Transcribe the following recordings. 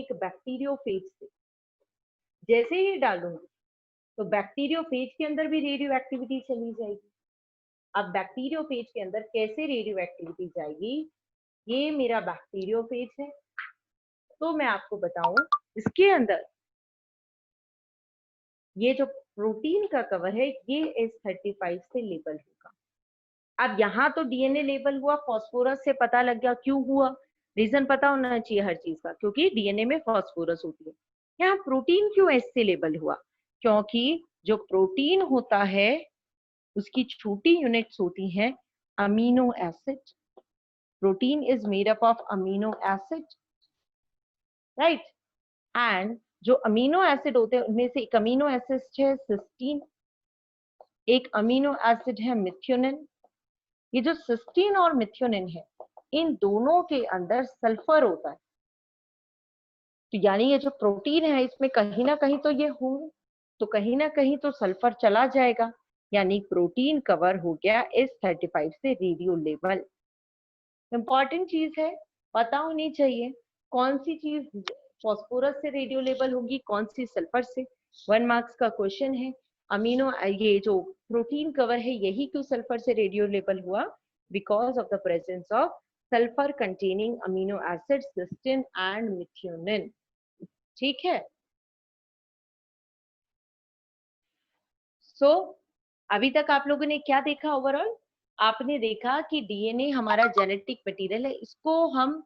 एक बैक्टीरियोफेज से। जैसे ही डालूंगी तो बैक्टीरियोफेज के अंदर भी रेडियो एक्टिविटी चली जाएगी। अब बैक्टीरियोफेज के अंदर कैसे रेडियो एक्टिविटी जाएगी, ये मेरा बैक्टीरियोफेज है। तो मैं आपको बताऊं, इसके अंदर ये जो प्रोटीन का कवर है ये S35 से लेबल होगा। अब यहाँ तो डीएनए लेबल हुआ, फास्फोरस से पता लग गया। क्यों हुआ, रीजन पता होना चाहिए हर चीज का, क्योंकि डीएनए में फास्फोरस होती है। यहाँ प्रोटीन क्यों एस से लेबल हुआ, क्योंकि जो प्रोटीन होता है उसकी छोटी यूनिट्स होती हैं amino acid. Protein is made up of amino acid, right. And जो अमीनो एसिड होते हैं उनमें से एक अमीनो एसिड है सिस्टीन, एक अमीनो एसिड है मिथ्योनिन। ये जो सिस्टीन और मिथ्योनिन है, इन दोनों के अंदर सल्फर होता है। तो यानी ये जो प्रोटीन है इसमें कहीं ना कहीं तो ये होंगे, तो कहीं ना कहीं तो सल्फर चला जाएगा, यानी प्रोटीन कवर हो गया S35 से रेडियो लेबल। इंपॉर्टेंट चीज है, पता होनी चाहिए कौन सी चीज फास्फोरस से रेडियो लेबल होगी, कौन सी सल्फर से। 1 मार्क्स का क्वेश्चन है। अमीनो ये जो प्रोटीन कवर है यही क्यों सल्फर से रेडियो लेबल हुआ, because of the presence of sulphur containing amino acid cysteine and methionine. ठीक है। सो अभी तक आप लोगों ने क्या देखा ओवरऑल, आपने देखा कि डीएनए हमारा जेनेटिक मटेरियल है, इसको हम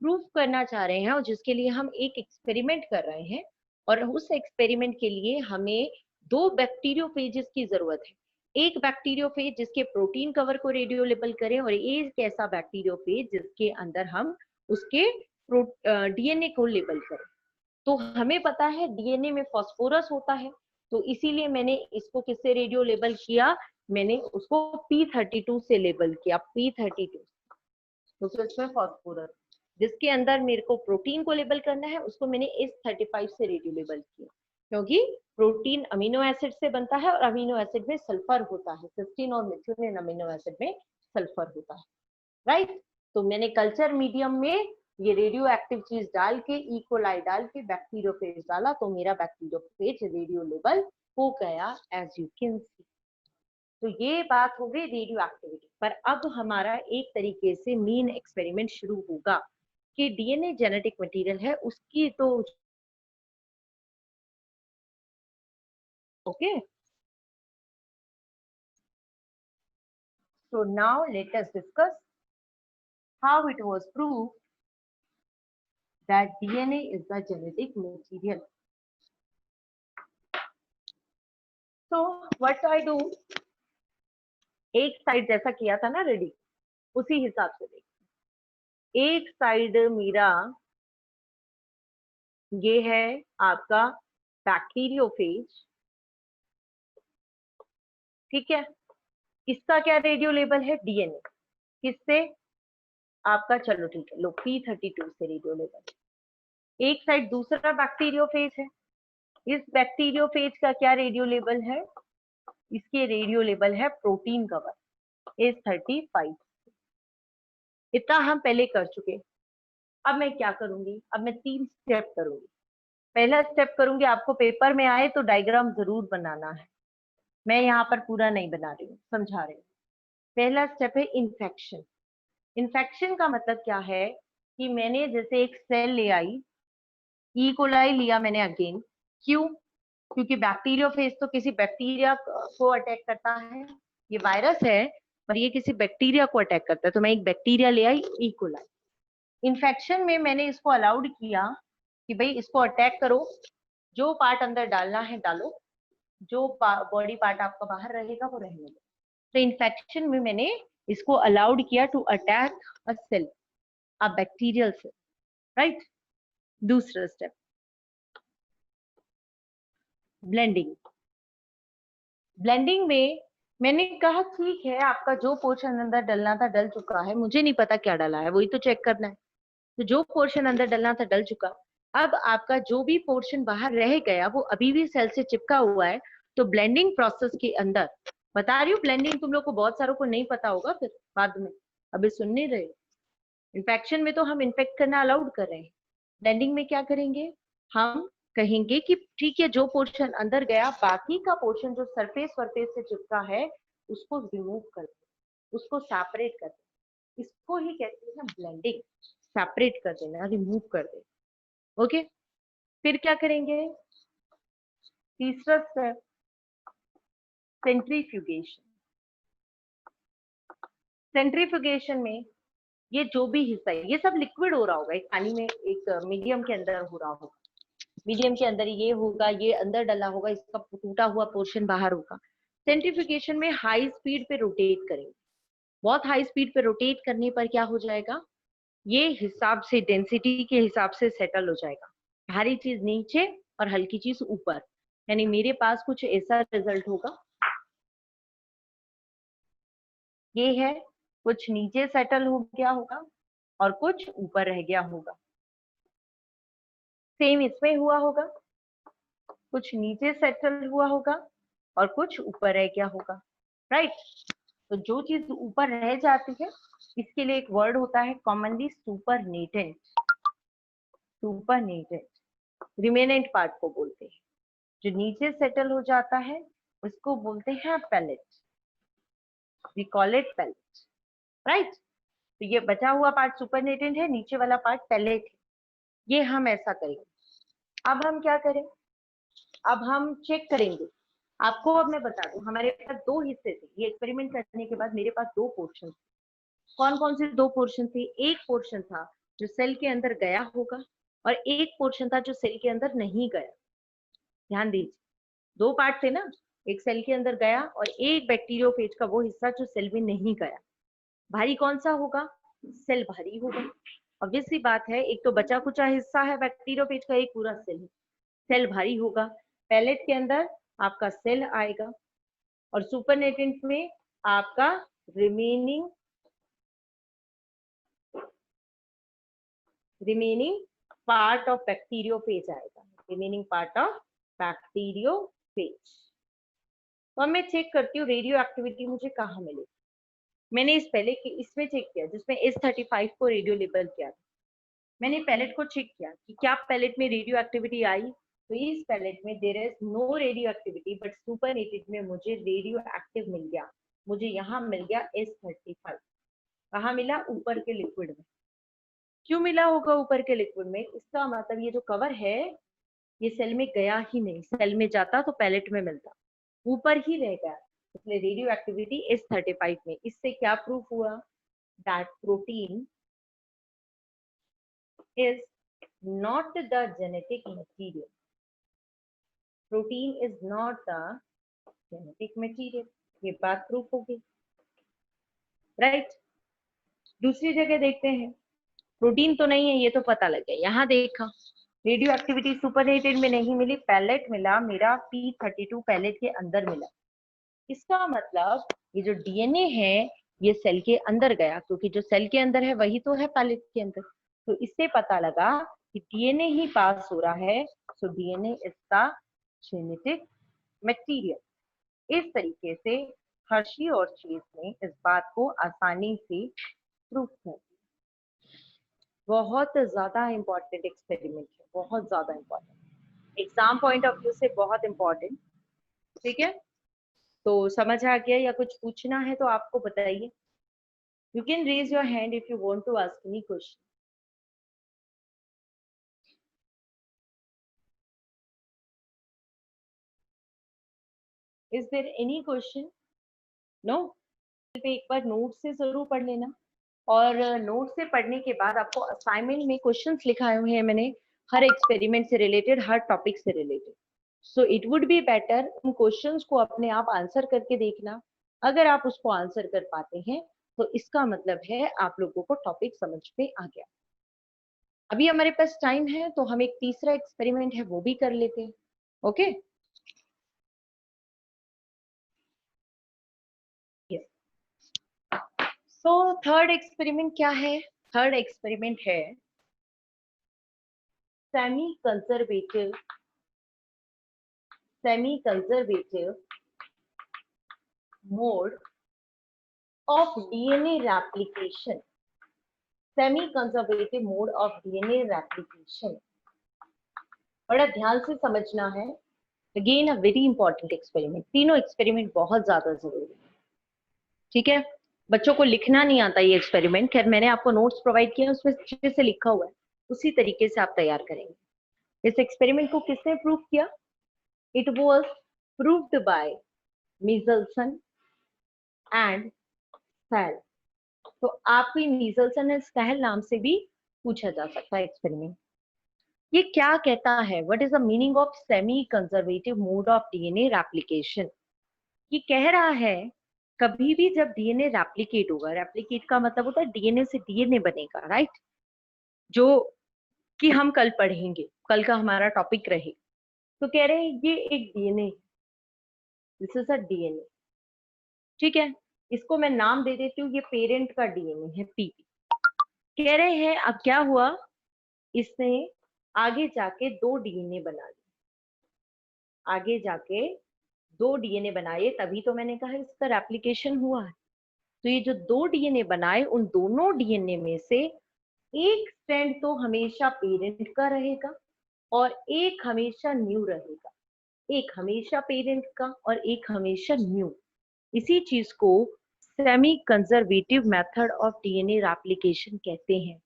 प्रूफ करना चाह रहे हैं और जिसके लिए हम एक एक्सपेरिमेंट कर रहे हैं। और उस एक्सपेरिमेंट के लिए हमें 2 बैक्टीरियोफेजेस की जरूरत है। एक बैक्टीरियोफेज जिसके प्रोटीन कवर को रेडियो लेबल करें, और एक ऐसा बैक्टीरियोफेज जिसके अंदर हम उसके डीएनए को लेबल करें। तो हमें पता है डीएनए में फास्फोरस होता है, तो इसीलिए मैंने इसको किससे रेडियो लेबल किया, मैंने उसको P32 से लेबल किया। P32 तो इसमें फास्फोरस, जिसके अंदर मेरे को प्रोटीन को लेबल करना है उसको मैंने S35 से रेडियो लेबल किया, क्योंकि प्रोटीन अमीनो एसिड से बनता है और अमीनो एसिड में सल्फर होता है, सिस्टीन और मिथ्योनिन अमीनो एसिड में सल्फर होता है, राइट। तो मैंने कल्चर मीडियम में ये रेडियो एक्टिव चीज डाल के, इकोलाई डाल के बैक्टीरियोफेज डाला, तो मेरा बैक्टीरियोफेज रेडियो लेबल हो गया, एज यू कैन सी। तो ये बात हो गई रेडियो एक्टिविटी पर। अब हमारा एक तरीके से मेन एक्सपेरिमेंट शुरू होगा कि डीएनए जेनेटिक मटेरियल है उसकी तो okay. So now let us discuss how it was proved that DNA is the genetic material. So what I do, एक साइड जैसा किया था ना रेडी, उसी हिसाब से देख। एक साइड मेरा ये है आपका बैक्टीरियोफेज, ठीक है। इसका क्या रेडियो लेबल है, डीएनए। किससे, आपका, चलो ठीक है, लो P32 से रेडियो लेबल। एक साइड दूसरा बैक्टीरियोफेज है, इस बैक्टीरियोफेज का क्या रेडियो लेबल है, इसके रेडियो लेबल है प्रोटीन कवर S35। इतना हम पहले कर चुके। अब मैं क्या करूंगी, अब मैं 3 स्टेप करूंगी। पहला स्टेप करूंगी, आपको पेपर में आए तो डायग्राम जरूर बनाना है, मैं यहाँ पर पूरा नहीं बना रही हूँ, समझा रही हूँ। पहला स्टेप है इन्फेक्शन। इन्फेक्शन का मतलब क्या है कि मैंने जैसे एक सेल ले आई, ई कोलाई लिया मैंने अगेन, क्यों, क्योंकि बैक्टीरियोफेज तो किसी बैक्टीरिया को अटैक करता है, ये वायरस है पर ये किसी बैक्टीरिया को अटैक करता है, तो मैं एक बैक्टीरिया ले आई ई कोलाई। इन्फेक्शन में मैंने इसको अलाउड किया कि भाई इसको अटैक करो, जो पार्ट अंदर डालना है डालो, जो बॉडी पार्ट आपका बाहर रहेगा वो रहने दो। तो इन्फेक्शन में मैंने इसको अलाउड किया to attack a cell, a bacterial cell, right. दूसरा स्टेप ब्लेंडिंग। ब्लेंडिंग में मैंने कहा ठीक है, आपका जो पोर्शन अंदर डलना था डल चुका है, मुझे नहीं पता क्या डाला है, वही तो चेक करना है। तो जो पोर्शन अंदर डलना था डल चुका, अब आपका जो भी पोर्शन बाहर रह गया वो अभी भी सेल से चिपका हुआ है। तो ब्लेंडिंग प्रोसेस के अंदर, बता रही हूँ ब्लेंडिंग तुम लोग को बहुत सारों को नहीं पता होगा फिर बाद में, अभी सुन नहीं रहे। इन्फेक्शन में तो हम इन्फेक्ट करना अलाउड कर रहे हैं, ब्लेंडिंग में क्या करेंगे, हम कहेंगे कि ठीक है, जो पोर्शन अंदर गया, बाकी का पोर्शन जो सरफेस सरफेस से चिपका है उसको रिमूव कर दे, उसको सेपरेट कर दे। इसको ही कहते हैं ब्लेंडिंग, सेपरेट कर देना, रिमूव कर देना। ओके, फिर क्या करेंगे, तीसरा स्टेप, सेंट्रीफ्यूगेशन। सेंट्रीफ्यूगेशन में ये जो भी हिस्सा है, ये सब लिक्विड हो रहा होगा, एक पानी में, एक मीडियम के अंदर हो रहा होगा, मीडियम के अंदर ये होगा, ये अंदर डला होगा, इसका टूटा हुआ पोर्शन बाहर होगा। सेंट्रीफ्यूगेशन में हाई स्पीड पे रोटेट करेंगे, बहुत हाई स्पीड पे रोटेट करने पर क्या हो जाएगा, ये हिसाब से डेंसिटी के हिसाब से सेटल हो जाएगा, भारी चीज नीचे और हल्की चीज ऊपर, यानी मेरे पास कुछ ऐसा रिजल्ट होगा, ये है, कुछ नीचे सेटल हो गया होगा और कुछ ऊपर रह गया होगा। सेम इसमें हुआ होगा, कुछ नीचे सेटल हुआ होगा और कुछ ऊपर रह गया होगा, राइट। तो जो चीज ऊपर रह जाती है, इसके लिए एक वर्ड होता है commonly, supernatant. Supernatant remnant part को बोलते हैं, जो नीचे सेटल हो जाता है उसको बोलते हैं pellet, we call it pellet, right. तो ये बचा हुआ पार्ट सुपरनेटेंट है, नीचे वाला पार्ट पैलेट है, ये हम ऐसा करेंगे। अब हम क्या करें, अब हम चेक करेंगे, आपको अब मैं बता दूं, हमारे पास दो हिस्से थे, ये एक्सपेरिमेंट करने के बाद मेरे पास दो पोर्शन, कौन कौन से दो पोर्शन थे, एक पोर्शन था जो सेल के अंदर गया होगा और एक पोर्शन था जो सेल के अंदर नहीं गया। ध्यान दीजिए, दो पार्ट थे ना, एक सेल के अंदर गया और एक बैक्टीरियोफेज का वो हिस्सा जो सेल में नहीं गया। भारी कौन सा होगा, सेल भारी होगा, ऑब्वियस सी बात है, एक तो बचा कुचा हिस्सा है बैक्टीरियोफेज का, एक पूरा सेल है, सेल भारी होगा। पैलेट के अंदर आपका सेल आएगा और सुपरनेटेंट में आपका रिमेनिंग पार्ट ऑफ बैक्टीरियोफेज आएगा, रिमेनिंग पार्ट ऑफ बैक्टीरियोफेज। तो अब मैं चेक करती हूँ रेडियो एक्टिविटी मुझे कहाँ मिलेगी। मैंने इस पहले इसमें चेक किया जिसमें S35 को रेडियो लेबल किया था, मैंने पैलेट को चेक किया कि क्या पैलेट में रेडियो एक्टिविटी आई, तो इस पैलेट में there is no radioactivity, but supernatant में मुझे रेडियो एक्टिव मिल गया, मुझे यहाँ मिल गया S35। कहाँ मिला, ऊपर के लिक्विड में। क्यों मिला होगा ऊपर के लिक्विड में, इसका मतलब ये जो कवर है ये सेल में गया ही नहीं, सेल में जाता तो पैलेट में मिलता, ऊपर ही रह गया, इसलिए रेडियो एक्टिविटी S35 में। इससे क्या प्रूफ हुआ, that protein is not the genetic material. Protein is not the genetic material. ये बात प्रूफ होगी, राइट। दूसरी जगह देखते हैं, प्रोटीन तो नहीं है ये तो पता लग गया, यहाँ देखा रेडियो एक्टिविटी सुपरनेटेड में नहीं मिली, पैलेट मिला, मेरा P32 पैलेट के अंदर मिला। इसका मतलब ये जो डीएनए है ये सेल के अंदर गया, क्योंकि जो सेल के अंदर है वही तो है पैलेट के अंदर, तो इससे पता लगा कि डीएनए ही पास हो रहा है, so DNA is the genetic material. इस तरीके से हर्शी और चेज ने इस बात को आसानी से प्रूफ कर दिया। बहुत ज्यादा इंपॉर्टेंट एक्सपेरिमेंट है, बहुत ज्यादा important, exam point of view से बहुत इंपॉर्टेंट, ठीक है। तो समझ आ गया या कुछ पूछना है तो आपको बताइए, you can raise your hand if you want to ask any question. Is there any question, no. पे एक बार नोट से जरूर पढ़ लेना, और नोट से पढ़ने के बाद आपको असाइनमेंट में क्वेश्चंस लिखाए हुए हैं मैंने, हर एक्सपेरिमेंट से रिलेटेड, हर टॉपिक से related, so it would be better उन क्वेश्चंस को अपने आप आंसर करके देखना। अगर आप उसको आंसर कर पाते हैं तो इसका मतलब है आप लोगों को टॉपिक समझ में आ गया। अभी हमारे पास टाइम है तो हम एक तीसरा एक्सपेरिमेंट है वो भी कर लेते हैं, ओके। सो थर्ड एक्सपेरिमेंट क्या है, थर्ड एक्सपेरिमेंट है semi conservative mode of DNA replication semi conservative mode of DNA replication. बड़ा ध्यान से समझना है। Again a very important experiment, तीनों एक्सपेरिमेंट बहुत ज्यादा जरूरी है, ठीक है। बच्चों को लिखना नहीं आता ये एक्सपेरिमेंट, खैर मैंने आपको नोट्स प्रोवाइड किया, उसमें अच्छे से लिखा हुआ है, उसी तरीके से आप तैयार करेंगे। इस एक्सपेरिमेंट को किसने प्रूव किया? It was proved by Meselson and Stahl. तो आपको मिचेल्सन एंड स्टेल नाम से भी पूछा जा सकता है एक्सपेरिमेंट। ये क्या कहता है? What is the meaning of semi conservative mode of DNA replication? ये कह रहा है कभी भी जब डीएनए रेप्लिकेट होगा, रेप्लिकेट का मतलब होता है डीएनए से डीएनए बनेगा, राइट, जो कि हम कल पढ़ेंगे, कल का हमारा टॉपिक रहे। तो कह रहे हैं ये एक DNA, this is a DNA, ठीक है। इसको मैं नाम दे देती हूँ, ये पेरेंट का डीएनए है पीपी। कह रहे हैं अब क्या हुआ, इसने आगे जाके दो डीएनए बना लिए, आगे जाके दो डीएनए बनाए, तभी तो मैंने कहा इसका रेप्लिकेशन हुआ है। तो ये जो दो डीएनए बनाए, उन दोनों डीएनए में से एक स्ट्रैंड तो हमेशा पेरेंट का रहेगा और एक हमेशा न्यू रहेगा, एक हमेशा पेरेंट का और एक हमेशा न्यू। इसी चीज को semi conservative method of DNA replication कहते हैं।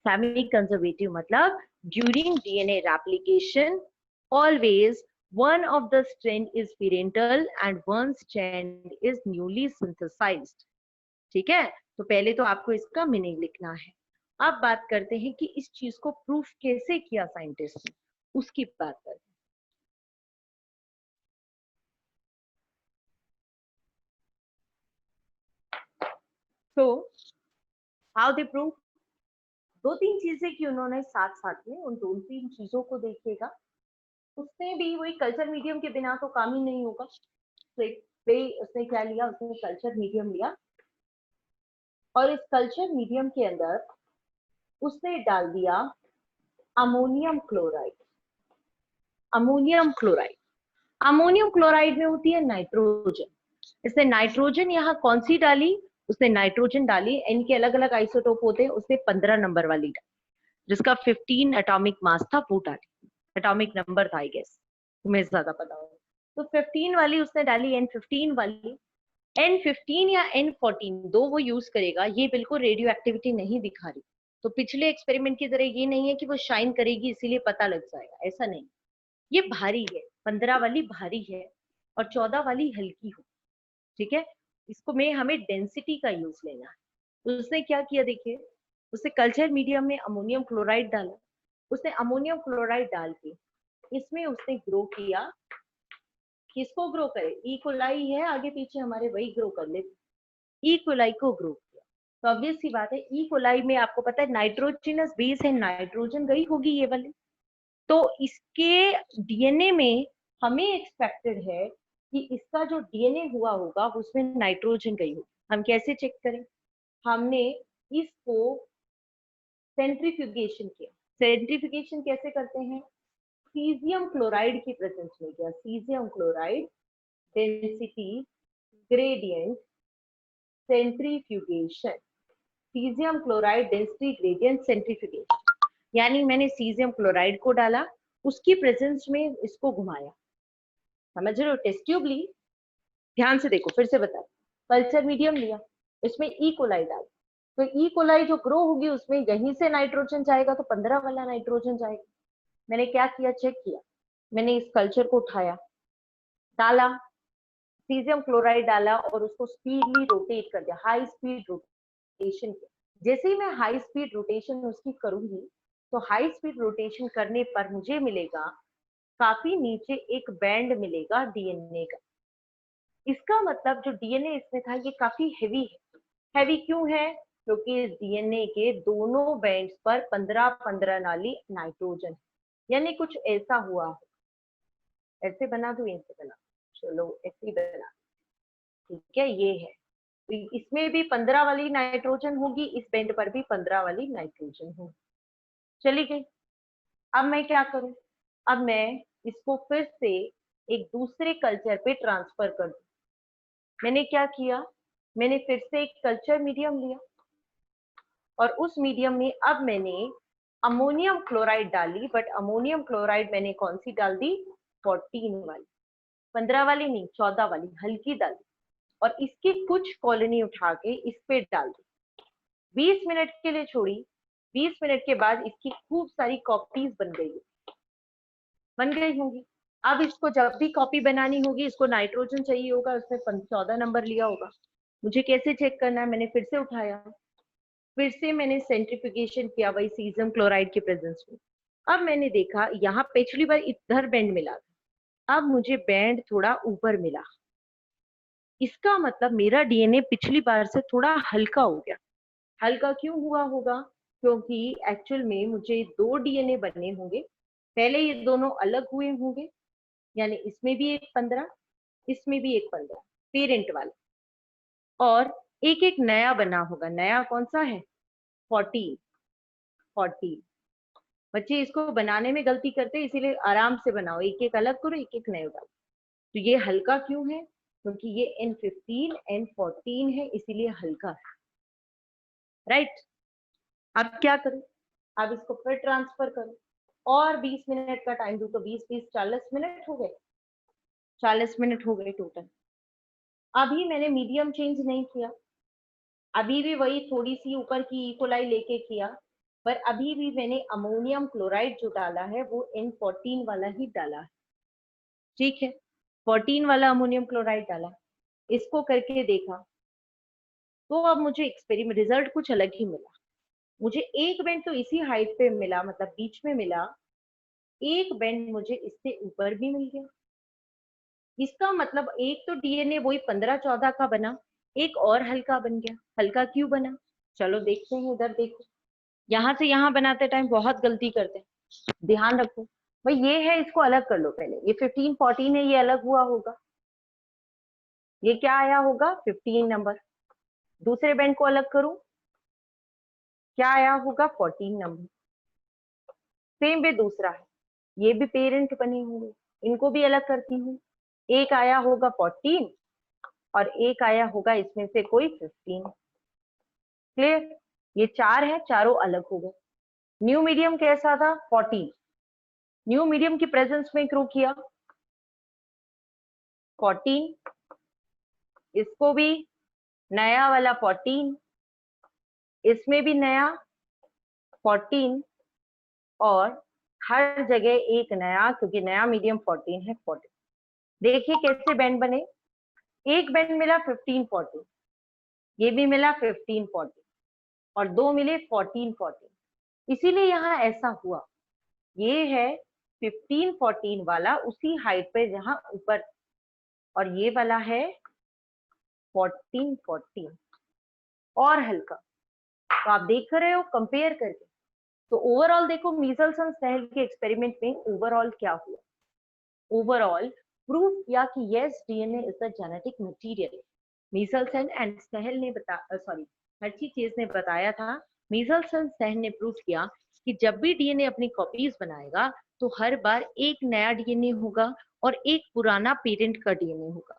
सेमी कंजर्वेटिव मतलब during DNA replication always one of the strand is parental and one strand is newly synthesized, ठीक है। तो पहले तो आपको इसका मीनिंग लिखना है। अब बात करते हैं कि इस चीज को प्रूफ कैसे किया साइंटिस्ट ने, उसकी बात करते हैं। तो हाउ दे प्रूव? दो तीन चीजें की उन्होंने साथ साथ में, उन दो तीन चीजों को देखिएगा। उसने भी वही कल्चर मीडियम के बिना तो काम ही नहीं होगा। तो एक पे उसने क्या लिया, उसने कल्चर मीडियम लिया और इस कल्चर मीडियम के अंदर उसने डाल दिया ammonium chloride. Ammonium chloride, ammonium chloride में होती है नाइट्रोजन। इसने नाइट्रोजन यहाँ कौन सी डाली? उसने नाइट्रोजन डाली, इनके अलग अलग आइसोटोप होते हैं, उसने 15 नंबर वाली डाली, जिसका 15 एटॉमिक मास था, वो डाली, एटॉमिक नंबर था आई गेस, तुम्हें ज्यादा पता होगा। तो 15 वाली उसने डाली, N15 वाली। N15 या N14 दो वो यूज करेगा। ये बिल्कुल रेडियो एक्टिविटी नहीं दिखा रही, तो पिछले एक्सपेरिमेंट की तरह ये नहीं है कि वो शाइन करेगी इसीलिए पता लग जाएगा, ऐसा नहीं। ये भारी है, 15 वाली भारी है और 14 वाली हल्की हो, ठीक है। इसको में हमें डेंसिटी का यूज लेना है। तो उसने क्या किया देखिए, उसने कल्चर मीडियम में अमोनियम क्लोराइड डाला। उसने अमोनियम क्लोराइड डाल के इसमें उसने ग्रो किया। किसको ग्रो करे? ई कोलाई है आगे पीछे हमारे, वही ग्रो कर ले। ई कोलाई को ग्रो किया। तो ऑब्वियस सी बात है, ई कोलाई में आपको पता है नाइट्रोजनस बेस है, नाइट्रोजन गई होगी ये वाली। तो इसके डीएनए में हमें एक्सपेक्टेड है कि इसका जो डीएनए हुआ होगा उसमें नाइट्रोजन गई होगी। हम कैसे चेक करें? हमने इसको सेंट्रीफ्यूगेशन किया। सेंट्रीफ्यूगेशन कैसे करते हैं? सीजियम क्लोराइड की प्रेजेंस में किया। Caesium chloride density gradient centrifugation, caesium chloride density gradient centrifugation. यानी मैंने सीजियम क्लोराइड को डाला, उसकी प्रेजेंस में इसको घुमाया, समझ रहे हो, टेस्ट ट्यूब ली। ध्यान से देखो, फिर से बता, कल्चर मीडियम लिया, इसमें ई कोलाई डाल, तो ई कोलाई जो ग्रो होगी उसमें यहीं से नाइट्रोजन जाएगा, तो 15 वाला नाइट्रोजन जाएगा। मैंने क्या किया, चेक किया, मैंने इस कल्चर को उठाया, डाला, सीजियम क्लोराइड डाला और उसको स्पीडली रोटेट कर दिया, हाई स्पीड रोटेशन किया। जैसे ही मैं हाई स्पीड रोटेशन उसकी करूंगी, तो हाई स्पीड रोटेशन करने पर मुझे मिलेगा काफी नीचे एक बैंड मिलेगा डीएनए का। इसका मतलब जो डीएनए इसमें था ये काफी हेवी है। हेवी क्यों है? क्योंकि इस डीएनए के दोनों बैंड्स पर 15-15 नाली नाइट्रोजन, यानी कुछ ऐसा हुआ है। ऐसे बना दूं, ऐसे बना, चलो ऐसे ही बना, ठीक है, ये है। तो इसमें भी 15 वाली नाइट्रोजन होगी, इस बैंड पर भी 15 वाली नाइट्रोजन होगी। चली गई। अब मैं क्या करूं? अब मैं इसको फिर से एक दूसरे कल्चर पे ट्रांसफर कर दूं। मैंने क्या किया, मैंने फिर से एक कल्चर मीडियम लिया और उस मीडियम में अब मैंने अमोनियम क्लोराइड डाली, बट अमोनियम क्लोराइड मैंने कौन सी डाल दी? 14 वाली, 15 वाली नहीं, 14 वाली हल्की डाली, और इसकी कुछ कॉलोनी उठा के इस पे डाल दी, 20 मिनट के लिए छोड़ी। 20 मिनट के बाद इसकी खूब सारी कॉपीज बन गई होंगी। अब इसको जब भी कॉपी बनानी होगी, इसको नाइट्रोजन चाहिए होगा, उसने 14 नंबर लिया होगा, मुझे कैसे चेक करना है? मैंने फिर से उठाया, फिर से मैंने सेंट्रीफ्यूगेशन किया वही सीजियम क्लोराइड के प्रेजेंस में। अब मैंने देखा यहाँ पिछली बार इधर बैंड मिला था, अब मुझे बैंड थोड़ा ऊपर मिला, इसका मतलब मेरा डीएनए पिछली बार से थोड़ा हल्का हो गया। हल्का क्यों हुआ होगा? क्योंकि एक्चुअल में मुझे 2 डीएनए बने होंगे, पहले ये दोनों अलग हुए होंगे, यानी इसमें भी एक 15, इसमें भी एक 15 पेरेंट वाला, और एक एक नया बना होगा। नया कौन सा है? 14। 14 बच्चे इसको बनाने में गलती करते हैं, इसीलिए आराम से बनाओ, एक एक अलग करो, एक एक नए डालो। तो ये हल्का क्यों है? क्योंकि ये N15 N14 है, इसीलिए हल्का है, राइट। अब क्या करो? अब इसको फिर ट्रांसफर करो, और 20 मिनट का टाइम दो, तो 20 20 40 मिनट हो गए, 40 मिनट हो गए टोटल। अभी मैंने मीडियम चेंज नहीं किया, अभी भी वही थोड़ी सी ऊपर की इकोलाई लेके किया, पर अभी भी मैंने अमोनियम क्लोराइड जो डाला है वो N14 वाला ही डाला है, ठीक है। 14 वाला अमोनियम क्लोराइड डाला, इसको करके देखा, तो अब मुझे एक्सपेरिमेंट रिजल्ट कुछ अलग ही मिला। मुझे एक बेंड तो इसी हाइट पे मिला, मतलब बीच में मिला, एक बेंड मुझे इससे ऊपर भी मिल गया। इसका मतलब एक तो डीएनए वही 15-14 का बना, एक और हल्का बन गया। हल्का क्यों बना? चलो देखते हैं, इधर देखो, यहाँ से यहाँ बनाते टाइम बहुत गलती करते हैं, ध्यान रखो भाई। ये है, इसको अलग कर लो पहले, ये 15-14 है, ये अलग हुआ होगा, ये क्या आया होगा? 15 नंबर। दूसरे बेंड को अलग करूं, क्या आया होगा? 14 नंबर। सेम वे दूसरा है, ये भी पेरेंट बने होंगे, इनको भी अलग करती हूँ। एक आया होगा 14 और एक आया होगा इसमें से कोई 15। क्लियर? ये 4 है, चारों अलग हो गए। न्यू मीडियम कैसा था? 14। न्यू मीडियम की प्रेजेंस में ग्रो किया 14, इसको भी नया वाला 14, इसमें भी नया 14, और हर जगह एक नया, क्योंकि नया मीडियम 14 है, 14। देखिए कैसे बैंड बने, एक बैंड मिला 15-14, ये भी मिला 15-14, और दो मिले 14-14, इसीलिए यहाँ ऐसा हुआ। ये है 15-14 वाला उसी हाइट पे जहां ऊपर, और ये वाला है 14-14 और हल्का। तो आप देख रहे हो कंपेयर करके। तो ओवरऑल देखो, मीजल्स एंड सहल के एक्सपेरिमेंट में ओवरऑल क्या हुआ? ओवरऑल प्रूव किया कि yes, DNA is the genetic material. Meselson and Stahl ने हर्षी चेज ने बताया था, मीजल्स एंड सहल ने प्रूव किया कि जब भी डीएनए अपनी कॉपीज बनाएगा तो हर बार एक नया डीएनए होगा और एक पुराना पेरेंट का डीएनए होगा।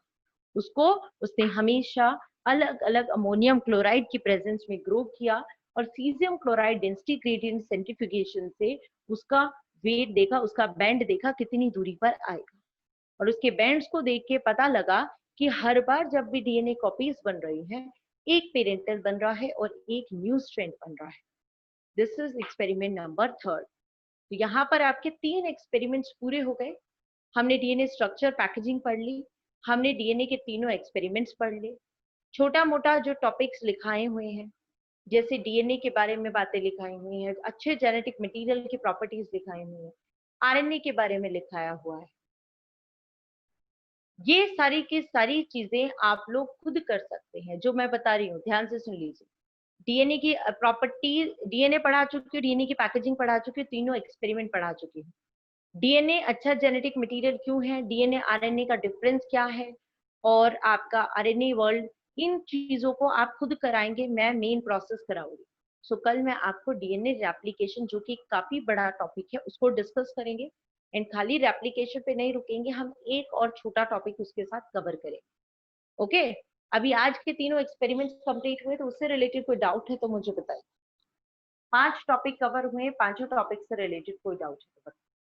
उसको उसने हमेशा अलग अलग अमोनियम क्लोराइड की प्रेजेंस में ग्रो किया, और caesium chloride density gradient centrifugation से उसका वेट देखा, उसका बैंड देखा कितनी दूरी पर आएगा, और उसके बैंड्स को देख के पता लगा कि हर बार जब भी डीएनए कॉपीज बन रही हैं, एक पेरेंटल बन रहा है और एक न्यू स्ट्रैंड बन रहा है। This is experiment number 3। तो यहाँ पर आपके 3 एक्सपेरिमेंट्स पूरे हो गए। हमने डीएनए स्ट्रक्चर पैकेजिंग पढ़ ली, हमने डीएनए के तीनों एक्सपेरिमेंट्स पढ़ लिए, छोटा मोटा जो टॉपिक्स लिखाए हुए हैं, जैसे डीएनए के बारे में बातें लिखाई हुई हैं, अच्छे जेनेटिक मटेरियल की प्रॉपर्टीज लिखाई हुई हैं, आरएनए के बारे में लिखाया हुआ है। ये सारी की सारी चीजें आप लोग खुद कर सकते हैं, जो मैं बता रही हूँ, ध्यान से सुन लीजिए। डीएनए की प्रॉपर्टी, डीएनए पढ़ा चुकी हूँ, डीएनए की पैकेजिंग पढ़ा चुकी हूँ, तीनों एक्सपेरिमेंट पढ़ा चुकी हूँ। डीएनए अच्छा जेनेटिक मटेरियल क्यों है, डीएनए आरएनए का डिफरेंस क्या है, और आपका आरएनए वर्ल्ड, इन चीजों को आप खुद कराएंगे, मैं मेन प्रोसेस कराऊंगी। सो कल मैं आपको डीएनए रेप्लिकेशन, जो कि काफी बड़ा टॉपिक है, उसको डिस्कस करेंगे। एंड खाली रेप्लिकेशन पे नहीं रुकेंगे, हम एक और छोटा टॉपिक उसके साथ कवर करेंगे। ओके, अभी आज के तीनों एक्सपेरिमेंट्स कंप्लीट हुए, तो उससे रिलेटेड कोई डाउट है तो मुझे बताइए। 5 टॉपिक कवर हुए, पांचों टॉपिक से रिलेटेड कोई डाउट है तो बताओ।